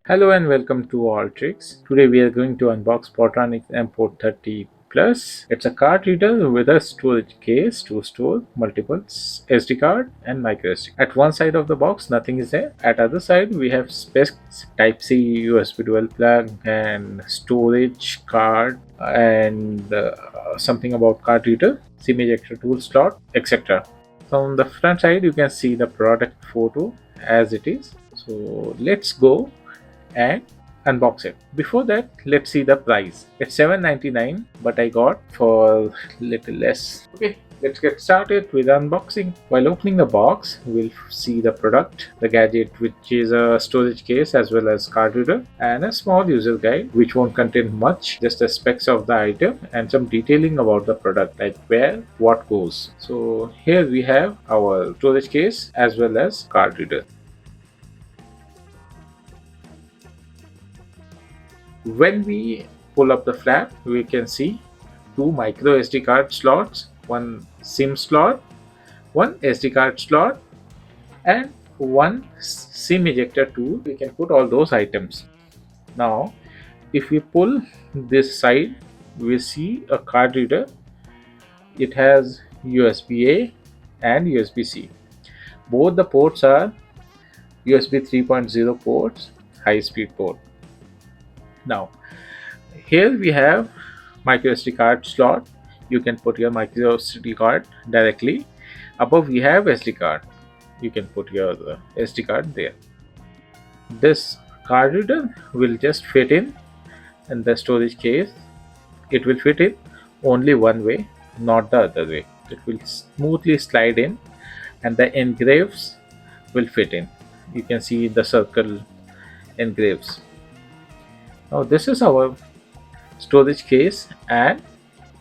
Hello and welcome to AllTricks. Today we are going to unbox Portronics Mport 30 Plus. It's a card reader with a storage case to store multiple SD card and microSD. At one side of the box, nothing is there. At other side, we have specs Type-C, USB dual plug, and storage card, and something about card reader, SIM ejector tool slot, etc. From the front side, you can see the product photo as it is. So let's go and unbox it. Before that, let's see the price. It's $7.99, but I got for little less. Okay, let's get started with unboxing. While opening the box, we'll see the product, the gadget, which is a storage case as well as card reader, and a small user guide which won't contain much, just the specs of the item and some detailing about the product, like where what goes. So here we have our storage case as well as card reader. When we pull up the flap, we can see two micro SD card slots, one SIM slot, one SD card slot, and one SIM ejector tool. We can put all those items. Now, if we pull this side, we see a card reader. It has USB-A and USB-C. Both the ports are USB 3.0 ports, high speed port. Now, here we have micro SD card slot. You can put your micro SD card directly. Above we have SD card. You can put your SD card there. This card reader will just fit in the storage case. It will fit in only one way, not the other way. It will smoothly slide in and the engraves will fit in. You can see the circle engraves. Now this is our storage case and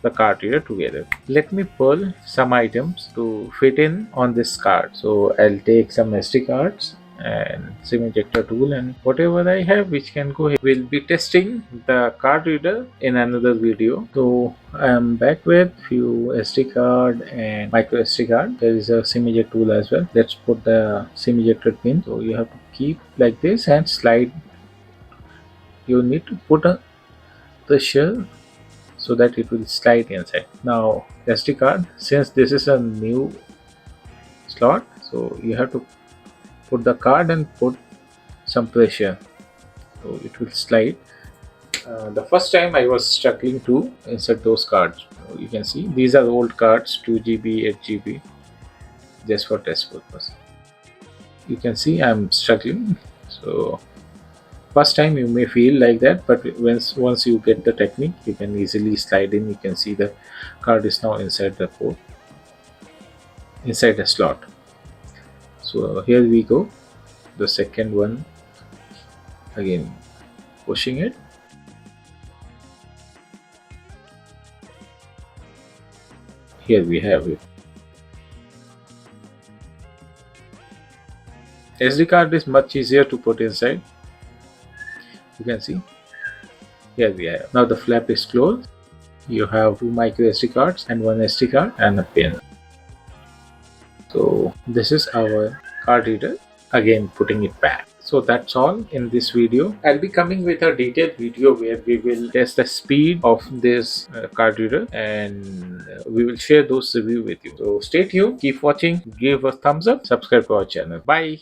the card reader together. Let me pull some items to fit in on this card. So I'll take some SD cards and SIM ejector tool and whatever I have which can go here. We'll be testing the card reader in another video. So I'm back with few SD card and micro SD card. There is a SIM ejector tool as well. Let's put the SIM ejector pin. So you have to keep like this and slide. You need to put a pressure so that it will slide inside. Now SD card, since this is a new slot, so you have to put the card and put some pressure so it will slide. The first time I was struggling to insert those cards. You can see these are old cards, 2 GB, 8 GB, just for test purpose. You can see I'm struggling. So first time you may feel like that, but once you get the technique, you can easily slide in. You can see the card is now inside the port, inside the slot. So here we go, the second one, again pushing it. Here we have it. SD card is much easier to put inside. You can see here we have. Now the flap is closed. You have two micro SD cards and one SD card and a pin. So this is our card reader, again putting it back. So that's all in this video. I'll be coming with a detailed video where we will test the speed of this card reader and we will share those reviews with you. So stay tuned, keep watching, give a thumbs up, subscribe to our channel. Bye.